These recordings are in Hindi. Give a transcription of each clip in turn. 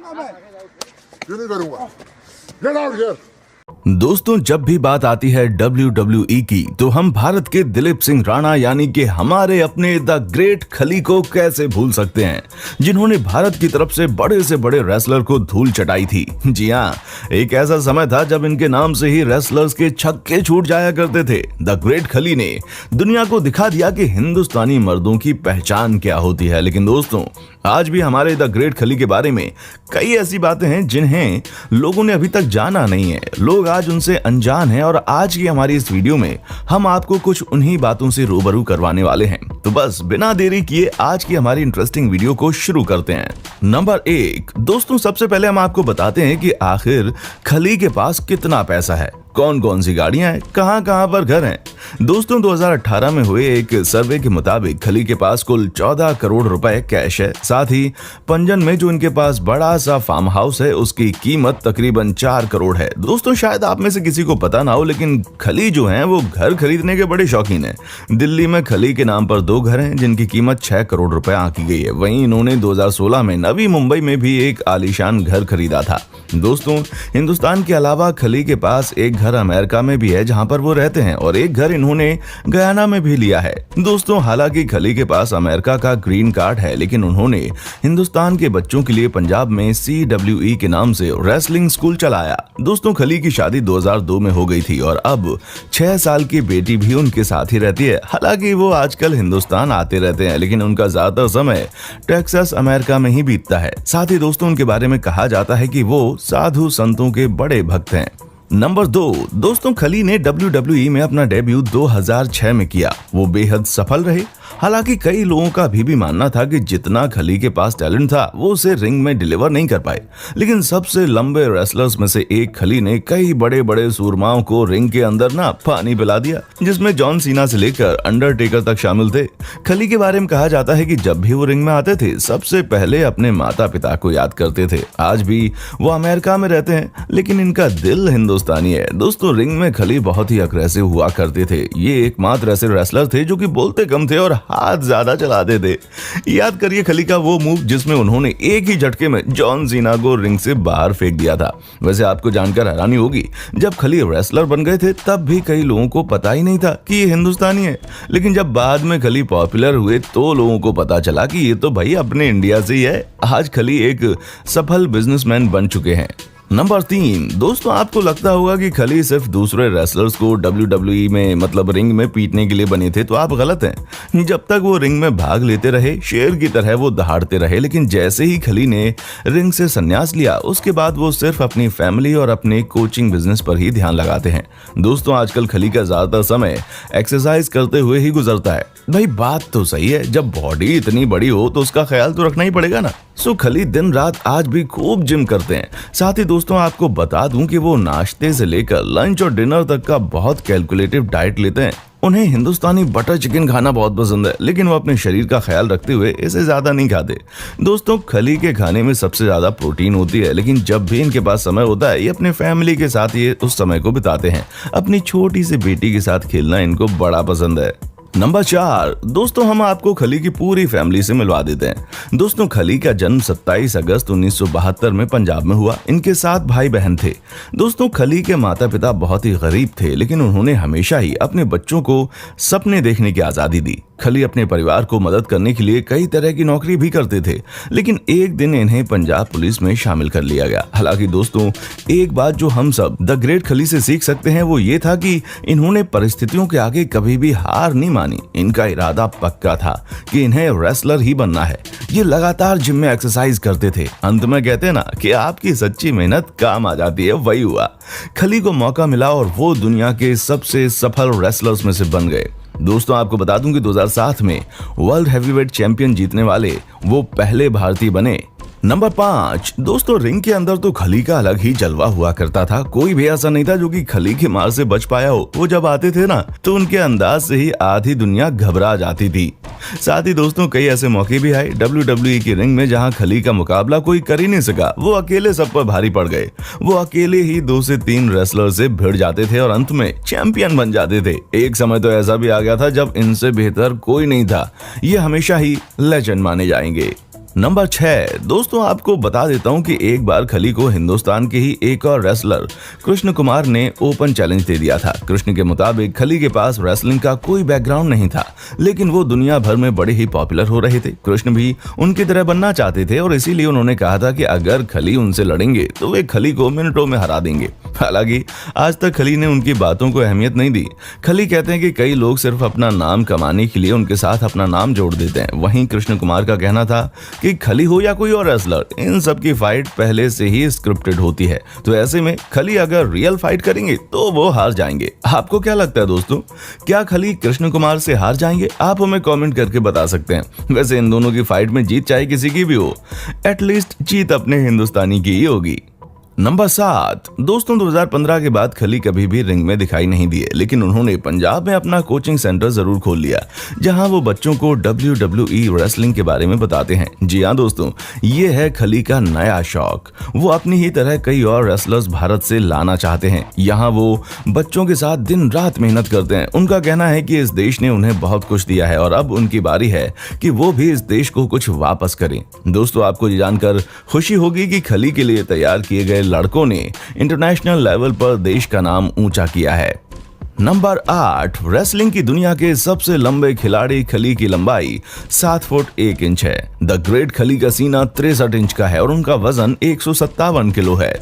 ये नहीं करूंगा। Get out here. दोस्तों, जब भी बात आती है WWE की तो हम भारत के दिलीप सिंह राणा यानी कि हमारे अपने द ग्रेट खली को कैसे भूल सकते हैं, जिन्होंने भारत की तरफ से बड़े रेसलर को धूल चटाई थी। जी हाँ, एक ऐसा समय था जब इनके नाम से ही रेसलर्स के छक्के छूट जाया करते थे। द ग्रेट खली ने दुनिया को दिखा दिया कि हिंदुस्तानी मर्दों की पहचान क्या होती है। लेकिन दोस्तों, आज भी हमारे द ग्रेट खली के बारे में कई ऐसी बातें हैं जिन्हें लोगों ने अभी तक जाना नहीं है। लोग आज उनसे अनजान हैं और आज की हमारी इस वीडियो में हम आपको कुछ उन्हीं बातों से रूबरू करवाने वाले हैं। तो बस बिना देरी किए आज की हमारी इंटरेस्टिंग वीडियो को शुरू करते हैं। नंबर 1, दोस्तों सबसे पहले हम आपको बताते हैं कि आखिर खली के पास कितना पैसा है, कौन कौन सी गाड़ियां हैं, कहां कहां पर घर हैं। दोस्तों 2018 में हुए एक सर्वे के मुताबिक खली के पास कुल 14 करोड़ रुपए कैश है। साथ ही पंजन में जो इनके पास बड़ा सा फार्म हाउस है उसकी कीमत तकरीबन 4 करोड़ है। दोस्तों शायद आप में से किसी को पता ना हो, लेकिन खली जो हैं वो घर खरीदने के बड़े शौकीन हैं। दिल्ली में खली के नाम पर 2 घर हैं जिनकी कीमत 6 करोड़ रुपए आंकी गई है। वहीं इन्होंने 2016 में नवी मुंबई में भी एक आलीशान घर खरीदा था। दोस्तों हिंदुस्तान के अलावा खली के पास एक घर अमेरिका में भी है जहां पर वो रहते हैं और एक घर इन्होंने गयाना में भी लिया है। दोस्तों हालांकि खली के पास अमेरिका का ग्रीन कार्ड है, लेकिन उन्होंने हिंदुस्तान के बच्चों के लिए पंजाब में CWE के नाम से रेसलिंग स्कूल चलाया। दोस्तों खली की शादी 2002 में हो गई थी और अब 6 साल की बेटी भी उनके साथ ही रहती है। हालांकि वो आजकल हिंदुस्तान आते रहते हैं, लेकिन उनका ज्यादातर समय टेक्सास अमेरिका में ही बीतता है। साथ ही दोस्तों उनके बारे में कहा जाता है कि वो साधु संतों के बड़े भक्त हैं। नंबर 2, दोस्तों खली ने WWE में अपना डेब्यू 2006 में किया। वो बेहद सफल रहे। हालांकि कई लोगों का भी मानना था कि जितना खली के पास टैलेंट था वो उसे रिंग में डिलीवर नहीं कर पाए, लेकिन सबसे लंबे रेसलर्स में से एक खली ने कई बड़े सूरमाओं को रिंग के अंदर ना पानी पिला दिया, जिसमें जॉन सीना से लेकर अंडरटेकर तक शामिल थे। खली के बारे में कहा जाता है कि जब भी वो रिंग में आते थे सबसे पहले अपने माता पिता को याद करते थे। आज भी वो अमेरिका में रहते हैं, लेकिन इनका दिल हिंदुस्तानी है। दोस्तों रिंग में खली बहुत ही अग्रेसिव हुआ करते थे। ये एकमात्र ऐसे रेसलर थे जो कि बोलते कम थे और हाथ ज्यादा चलाते थे। याद करिए खली का वो मूव जिसमें उन्होंने एक ही झटके में जॉन सीना को रिंग से बाहर फेंक दिया था। वैसे आपको जानकर हैरानी होगी, जब खली रेसलर बन गए थे तब भी कई लोगों को पता ही नहीं था कि ये हिंदुस्तानी है, लेकिन जब बाद में खली पॉपुलर हुए तो लोगों को पता चला कि ये तो भाई अपने इंडिया से ही है। आज खली एक सफल बिजनेसमैन बन चुके हैं। नंबर 3, दोस्तों आपको लगता होगा कि खली सिर्फ दूसरे रेसलर्स को WWE में मतलब रिंग में पीटने के लिए बने थे, तो आप गलत हैं। जब तक वो रिंग में भाग लेते रहे शेर की तरह वो दहाड़ते रहे, लेकिन जैसे ही खली ने रिंग से संन्यास लिया उसके बाद वो सिर्फ अपनी फैमिली और अपने कोचिंग बिजनेस पर ही ध्यान लगाते हैं। दोस्तों आजकल खली का ज्यादातर समय एक्सरसाइज करते हुए ही गुजरता है। भाई बात तो सही है, जब बॉडी इतनी बड़ी हो तो उसका ख्याल तो रखना ही पड़ेगा ना। सो खली दिन रात आज भी खूब जिम करते हैं। साथ ही दोस्तों आपको बता दूं कि वो नाश्ते से लेकर लंच और डिनर तक का बहुत कैलकुलेटिव डाइट लेते हैं। उन्हें हिंदुस्तानी बटर चिकन खाना बहुत पसंद है, लेकिन वो अपने शरीर का ख्याल रखते हुए इसे ज्यादा नहीं खाते। दोस्तों खली के खाने में सबसे ज्यादा प्रोटीन होती है, लेकिन जब भी इनके पास समय होता है ये अपने फैमिली के साथ ये उस समय को बिताते हैं। अपनी छोटी सी बेटी के साथ खेलना इनको बड़ा पसंद है। नंबर 4, दोस्तों हम आपको खली की पूरी फैमिली से मिलवा देते हैं। दोस्तों खली का जन्म 27 अगस्त 1972 में पंजाब में हुआ। इनके 7 भाई बहन थे। दोस्तों खली के माता पिता बहुत ही गरीब थे, लेकिन उन्होंने हमेशा ही अपने बच्चों को सपने देखने की आजादी दी। खली अपने परिवार को मदद करने के लिए कई तरह की नौकरी भी करते थे, लेकिन एक दिन इन्हें पंजाब पुलिस में शामिल कर लिया गया। हालांकि दोस्तों एक बात जो हम सब द ग्रेट खली से सीख सकते हैं वो ये था कि इन्होंने परिस्थितियों के आगे कभी भी हार नहीं मानी। इनका इरादा पक्का था कि इन्हें रेसलर ही बनना है। ये लगातार जिम में एक्सरसाइज करते थे। अंत में कहते हैं ना कि आपकी सच्ची मेहनत काम आ जाती है, वही हुआ। खली को मौका मिला और वो दुनिया के सबसे सफल रेसलर्स में से बन गए। दोस्तों आपको बता दूं कि 2007 में वर्ल्ड हैवीवेट चैंपियन जीतने वाले वो पहले भारतीय बने। नंबर 5, दोस्तों रिंग के अंदर तो खली का अलग ही जलवा हुआ करता था। कोई भी ऐसा नहीं था जो कि खली की मार से बच पाया हो। वो जब आते थे ना तो उनके अंदाज से ही आधी दुनिया घबरा जाती थी। साथ ही दोस्तों कई ऐसे मौके भी आए WWE की रिंग में जहां खली का मुकाबला कोई कर ही नहीं सका। वो अकेले सब पर भारी पड़ गए। वो अकेले ही 2 से 3 रेसलर से भिड़ जाते थे और अंत में चैंपियन बन जाते थे। एक समय तो ऐसा भी आ गया था जब इनसे बेहतर कोई नहीं था। ये हमेशा ही लेजेंड माने जाएंगे। नंबर 6 दोस्तों आपको बता देता हूं कि एक बार खली को हिंदुस्तान के ही एक और रेसलर कृष्ण कुमार ने ओपन चैलेंज दे दिया था। कृष्ण के मुताबिक खली के पास रेसलिंग का कोई बैकग्राउंड नहीं था, लेकिन वो दुनिया भर में बड़े ही पॉपुलर हो रहे थे। कृष्ण भी उनकी तरह बनना चाहते थे और इसीलिए उन्होंने कहा था कि अगर खली उनसे लड़ेंगे तो वे खली को मिनटों में हरा देंगे। हालांकि आज तक खली ने उनकी बातों को अहमियत नहीं दी। खली कहते हैं कि कई लोग सिर्फ अपना नाम कमाने के लिए उनके साथ अपना नाम जोड़ देते हैं। वहीं कृष्ण कुमार का कहना था कि खली हो या कोई और रेसलर, इन सब की फाइट पहले से ही स्क्रिप्टेड होती है, तो ऐसे में खली अगर रियल फाइट करेंगे तो वो हार जाएंगे। आपको क्या लगता है दोस्तों, क्या खली कृष्ण कुमार से हार जाएंगे? आप हमें कमेंट करके बता सकते हैं। वैसे इन दोनों की फाइट में जीत चाहे किसी की भी हो, एटलीस्ट जीत अपने हिंदुस्तानी की ही होगी। नंबर 7 दोस्तों 2015 के बाद खली कभी भी रिंग में दिखाई नहीं दिए, लेकिन उन्होंने पंजाब में अपना कोचिंग सेंटर जरूर खोल लिया, जहां वो बच्चों को WWE रेसलिंग के बारे में बताते हैं। जी हाँ दोस्तों, ये है खली का नया शौक। वो अपनी ही तरह कई और रेसलर्स भारत से लाना चाहते हैं। यहाँ वो बच्चों के साथ दिन रात मेहनत करते हैं। उनका कहना है कि इस देश ने उन्हें बहुत कुछ दिया है और अब उनकी बारी है कि वो भी इस देश को कुछ वापस करें। दोस्तों आपको ये जानकर खुशी होगी कि खली के लिए तैयार किए गए लड़कों ने इंटरनेशनल लेवल पर देश का नाम ऊंचा किया है। नंबर 8 रेसलिंग की दुनिया के सबसे लंबे खिलाड़ी खली की लंबाई 7 फुट 1 इंच है। द ग्रेट खली का सीना 63 इंच का है और उनका वजन 157 किलो है।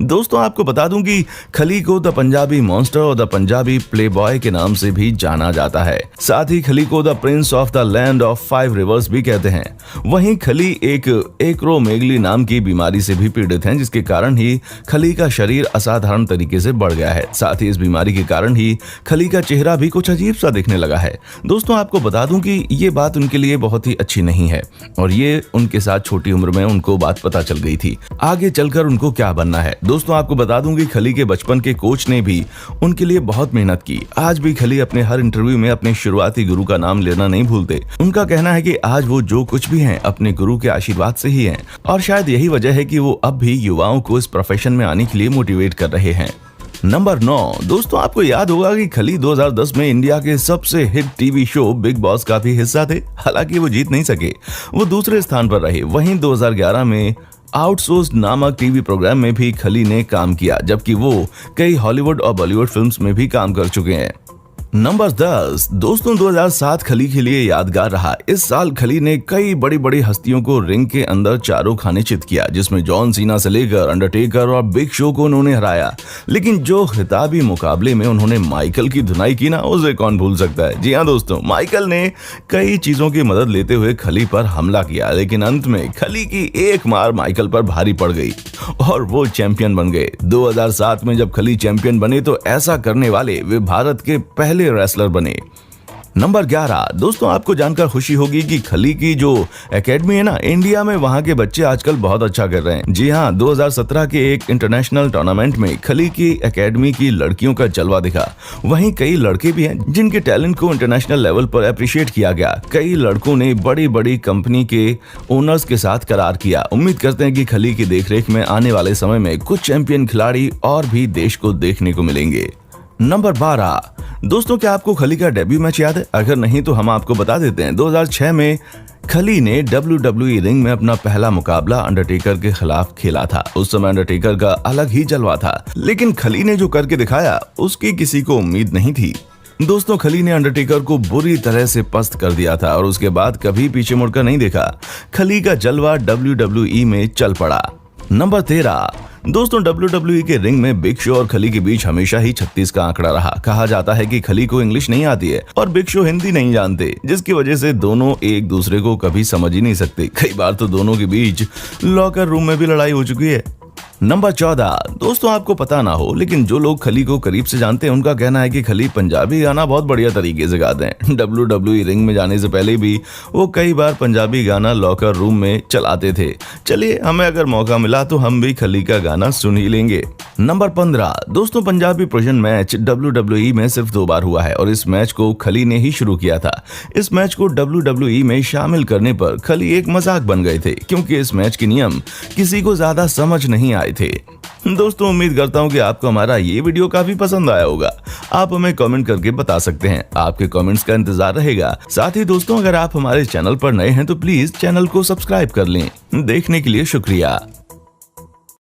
दोस्तों आपको बता दूं कि खली को द पंजाबी मॉन्स्टर और द पंजाबी प्लेबॉय के नाम से भी जाना जाता है। साथ ही खली को the Prince of the land of 5 reverse भी कहते हैं। वहीं खली एक एक्रोमेगली नाम की बीमारी से भी पीड़ित हैं, जिसके कारण ही खली का शरीर असाधारण तरीके से बढ़ गया है। साथ ही इस बीमारी के कारण ही खली का चेहरा भी कुछ अजीब सा दिखने लगा है। दोस्तों आपको बता दूं कि ये बात उनके लिए बहुत ही अच्छी नहीं है और ये उनके साथ छोटी उम्र में उनको बात पता चल गई थी। आगे चलकर उनको क्या बनना है। दोस्तों आपको बता दूं कि खली के बचपन के कोच ने भी उनके लिए बहुत मेहनत की। आज भी खली अपने हर इंटरव्यू में अपने शुरुआती गुरु का नाम लेना नहीं भूलते। उनका कहना है कि आज वो जो कुछ भी हैं अपने गुरु के आशीर्वाद से ही हैं और शायद यही वजह है कि वो अब भी युवाओं को इस प्रोफेशन में आने के लिए मोटिवेट कर रहे हैं। नंबर 9 दोस्तों आपको याद होगा कि खली 2010 में इंडिया के सबसे hit TV show big boss का भी हिस्सा थे। हालांकि वो जीत नहीं सके, वो दूसरे स्थान पर रहे। वहीं 2011 में आउटसोर्स्ड नामक टीवी प्रोग्राम में भी खली ने काम किया, जबकि वो कई हॉलीवुड और बॉलीवुड फिल्म्स में भी काम कर चुके हैं। नंबर 10 दोस्तों 2007 खली के लिए यादगार रहा। इस साल खली ने कई बड़ी बड़ी हस्तियों को रिंग के अंदर चारों खाने चित किया, जिसमें जॉन सीना से लेकर अंडरटेकर और बिग शो को उन्होंने हराया। लेकिन जो खिताबी मुकाबले में उन्होंने माइकल की धुनाई की ना, उसे कौन भूल सकता है। जी हाँ दोस्तों, माइकल ने कई चीजों की मदद लेते हुए खली पर हमला किया, लेकिन अंत में खली की एक मार माइकल पर भारी पड़ गई और वो चैंपियन बन गए। 2007 में जब खली चैंपियन बने तो ऐसा करने वाले वे भारत के पहले रेसलर बने। नंबर 11 दोस्तों आपको जानकर खुशी होगी कि खली की जो एकेडमी है ना, इंडिया में वहां के बच्चे आजकल बहुत अच्छा कर रहे हैं। जी हाँ, 2017 के एक इंटरनेशनल टूर्नामेंट में खली की एकेडमी की लड़कियों का जलवा दिखा। वहीं कई लड़के भी हैं जिनके टैलेंट को इंटरनेशनल लेवल पर अप्रिशिएट किया गया। कई लड़कों ने बड़ी बड़ी कंपनी के ओनर्स के साथ करार किया। उम्मीद करते हैं कि खली की देखरेख में आने वाले समय में कुछ चैंपियन खिलाड़ी और भी देश को देखने को मिलेंगे। नंबर 12 दोस्तों क्या आपको खली का डेब्यू मैच याद है? अगर नहीं तो हम आपको बता देते हैं। 2006 में खली ने WWE रिंग में अपना पहला मुकाबला अंडरटेकर के खिलाफ खेला था। उस समय अंडरटेकर का अलग ही जलवा था, लेकिन खली ने जो करके दिखाया उसकी किसी को उम्मीद नहीं थी। दोस्तों खली ने अंडरटेकर को बुरी तरह से पस्त कर दिया था और उसके बाद कभी पीछे मुड़कर नहीं देखा। खली का जलवा WWE में चल पड़ा। नंबर 13 दोस्तों WWE के रिंग में बिग शो और खली के बीच हमेशा ही 36 का आंकड़ा रहा। कहा जाता है कि खली को इंग्लिश नहीं आती है और बिग शो हिंदी नहीं जानते, जिसकी वजह से दोनों एक दूसरे को कभी समझ ही नहीं सकते। कई बार तो दोनों के बीच लॉकर रूम में भी लड़ाई हो चुकी है। नंबर 14 दोस्तों आपको पता ना हो, लेकिन जो लोग खली को करीब से जानते हैं उनका कहना है कि खली पंजाबी गाना बहुत बढ़िया तरीके से गाते हैं। WWE रिंग में जाने से पहले भी वो कई बार पंजाबी गाना लॉकर रूम में चलाते थे। चलिए हमें अगर मौका मिला तो हम भी खली का गाना सुन ही लेंगे। नंबर 15 दोस्तों पंजाबी प्रोजन मैच WWE में सिर्फ 2 बार हुआ है और इस मैच को खली ने ही शुरू किया था। इस मैच को WWE में शामिल करने पर खली एक मजाक बन गए थे, क्योंकि इस मैच के नियम किसी को ज्यादा समझ नहीं आए थे। दोस्तों उम्मीद करता हूँ कि आपको हमारा ये वीडियो काफी पसंद आया होगा। आप हमें कमेंट करके बता सकते हैं, आपके कमेंट्स का इंतजार रहेगा। साथ ही दोस्तों अगर आप हमारे चैनल पर नए हैं तो प्लीज चैनल को सब्सक्राइब कर लें। देखने के लिए शुक्रिया।